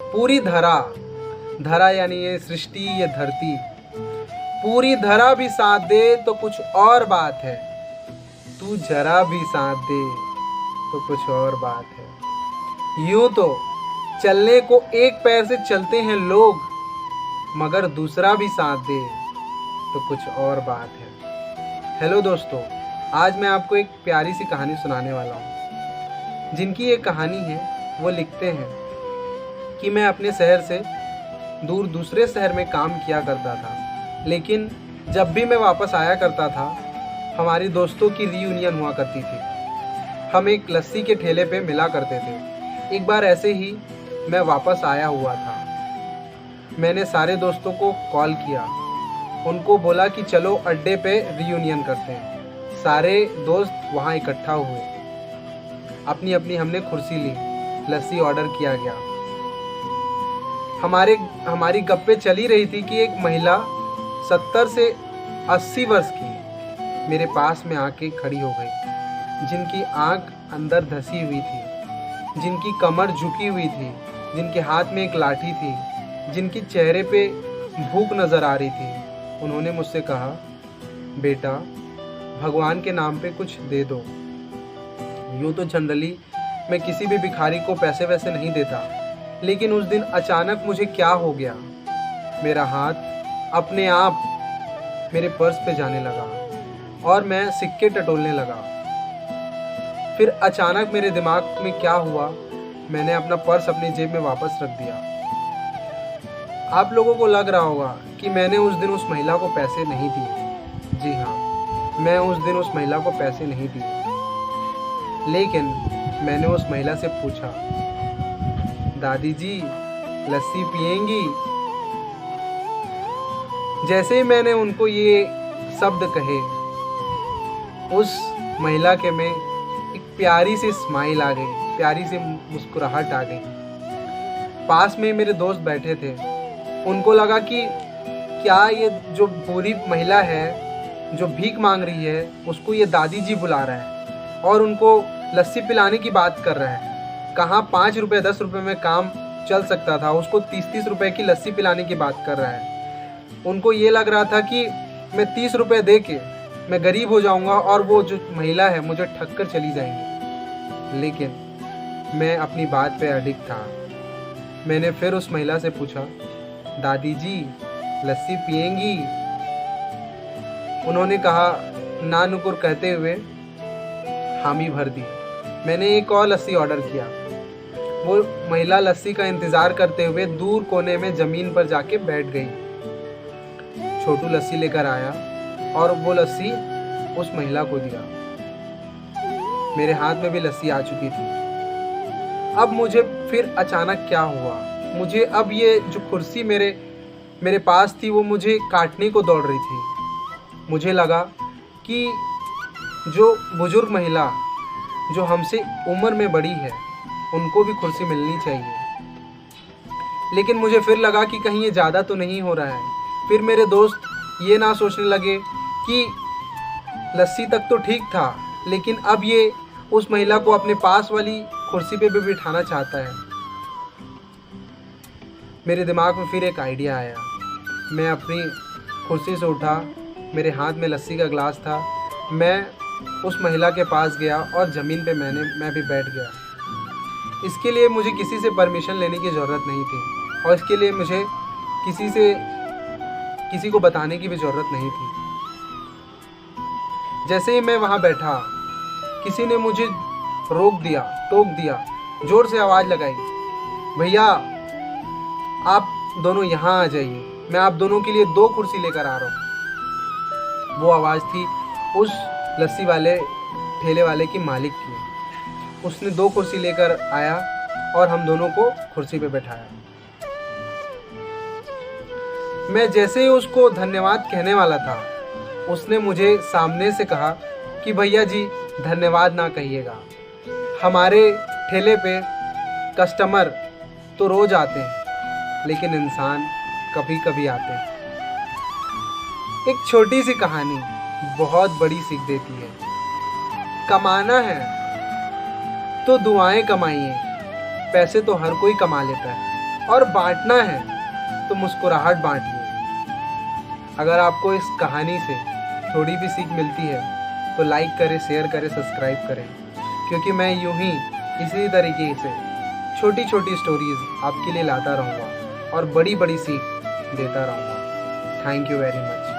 पूरी धरा, धरा यानी ये सृष्टि, ये धरती, पूरी धरा भी साथ दे तो कुछ और बात है, तू जरा भी साथ दे तो कुछ और बात है। यूं तो चलने को एक पैर से चलते हैं लोग, मगर दूसरा भी साथ दे तो कुछ और बात है। हेलो दोस्तों, आज मैं आपको एक प्यारी सी कहानी सुनाने वाला हूँ। जिनकी ये कहानी है वो लिखते हैं कि मैं अपने शहर से दूर दूसरे शहर में काम किया करता था, लेकिन जब भी मैं वापस आया करता था हमारी दोस्तों की रीयूनियन हुआ करती थी। हम एक लस्सी के ठेले पे मिला करते थे। एक बार ऐसे ही मैं वापस आया हुआ था। मैंने सारे दोस्तों को कॉल किया, उनको बोला कि चलो अड्डे पे रीयूनियन करते हैं। सारे दोस्त वहाँ इकट्ठा हुए, अपनी अपनी हमने कुर्सी ली, लस्सी ऑर्डर किया गया। हमारी गप्पे चली रही थी कि एक महिला 70 से 80 वर्ष की मेरे पास में आके खड़ी हो गई, जिनकी आंख अंदर धसी हुई थी, जिनकी कमर झुकी हुई थी, जिनके हाथ में एक लाठी थी, जिनकी चेहरे पे भूख नज़र आ रही थी। उन्होंने मुझसे कहा, बेटा भगवान के नाम पे कुछ दे दो। यूँ तो जनरली मैं किसी भी भिखारी को पैसे वैसे नहीं देता, लेकिन उस दिन अचानक मुझे क्या हो गया, मेरा हाथ अपने आप मेरे पर्स पे जाने लगा और मैं सिक्के टटोलने लगा। फिर अचानक मेरे दिमाग में क्या हुआ, मैंने अपना पर्स अपनी जेब में वापस रख दिया। आप लोगों को लग रहा होगा कि मैंने उस दिन उस महिला को पैसे नहीं दिए। जी हाँ, मैं उस दिन उस महिला को पैसे नहीं दिए, लेकिन मैंने उस महिला से पूछा, दादी जी लस्सी पिएंगी? जैसे ही मैंने उनको ये शब्द कहे, उस महिला के में एक प्यारी सी स्माइल आ गई, प्यारी सी मुस्कुराहट आ गई। पास में मेरे दोस्त बैठे थे, उनको लगा कि क्या ये जो बुरी महिला है जो भीख मांग रही है, उसको ये दादी जी बुला रहा है और उनको लस्सी पिलाने की बात कर रहा है। कहाँ 5 रुपये 10 रुपये में काम चल सकता था, उसको 30-30 रुपये की लस्सी पिलाने की बात कर रहा है। उनको ये लग रहा था कि मैं 30 रुपये दे के मैं गरीब हो जाऊंगा और वो जो महिला है मुझे ठग कर चली जाएंगी। लेकिन मैं अपनी बात पे अडिग था। मैंने फिर उस महिला से पूछा, दादी जी लस्सी पिएंगी? उन्होंने कहा ना नुकुर कहते हुए हामी भर दी। मैंने एक और लस्सी ऑर्डर किया। वो महिला लस्सी का इंतज़ार करते हुए दूर कोने में ज़मीन पर जाके बैठ गई। छोटू लस्सी लेकर आया और वो लस्सी उस महिला को दिया। मेरे हाथ में भी लस्सी आ चुकी थी। अब मुझे फिर अचानक क्या हुआ, मुझे अब ये जो कुर्सी मेरे पास थी वो मुझे काटने को दौड़ रही थी। मुझे लगा कि जो बुजुर्ग महिला जो हमसे उम्र में बड़ी है उनको भी कुर्सी मिलनी चाहिए, लेकिन मुझे फिर लगा कि कहीं ये ज़्यादा तो नहीं हो रहा है। फिर मेरे दोस्त ये ना सोचने लगे कि लस्सी तक तो ठीक था, लेकिन अब ये उस महिला को अपने पास वाली कुर्सी पे भी बिठाना चाहता है। मेरे दिमाग में फिर एक आइडिया आया। मैं अपनी कुर्सी से उठा, मेरे हाथ में लस्सी का गिलास था। मैं उस महिला के पास गया और ज़मीन पे मैं भी बैठ गया। इसके लिए मुझे किसी से परमिशन लेने की ज़रूरत नहीं थी और इसके लिए मुझे किसी को बताने की भी ज़रूरत नहीं थी। जैसे ही मैं वहाँ बैठा, किसी ने मुझे रोक दिया, टोक दिया, ज़ोर से आवाज़ लगाई, भैया आप दोनों यहाँ आ जाइए, मैं आप दोनों के लिए 2 कुर्सी लेकर आ रहा हूँ। वो आवाज़ थी उस लस्सी वाले ठेले वाले की मालिक की। उसने 2 कुर्सी लेकर आया और हम दोनों को कुर्सी पे बैठाया। मैं जैसे ही उसको धन्यवाद कहने वाला था, उसने मुझे सामने से कहा कि भैया जी धन्यवाद ना कहिएगा, हमारे ठेले पे कस्टमर तो रोज़ आते हैं, लेकिन इंसान कभी कभी आते हैं। एक छोटी सी कहानी बहुत बड़ी सीख देती है। कमाना है तो दुआएं कमाइए। पैसे तो हर कोई कमा लेता है और बांटना है तो मुस्कुराहट बांटिए। अगर आपको इस कहानी से थोड़ी भी सीख मिलती है तो लाइक करें, शेयर करें, सब्सक्राइब करें, क्योंकि मैं यूं ही इसी तरीके से छोटी छोटी स्टोरीज़ आपके लिए लाता रहूँगा और बड़ी बड़ी सीख देता रहूँगा। Thank you very much.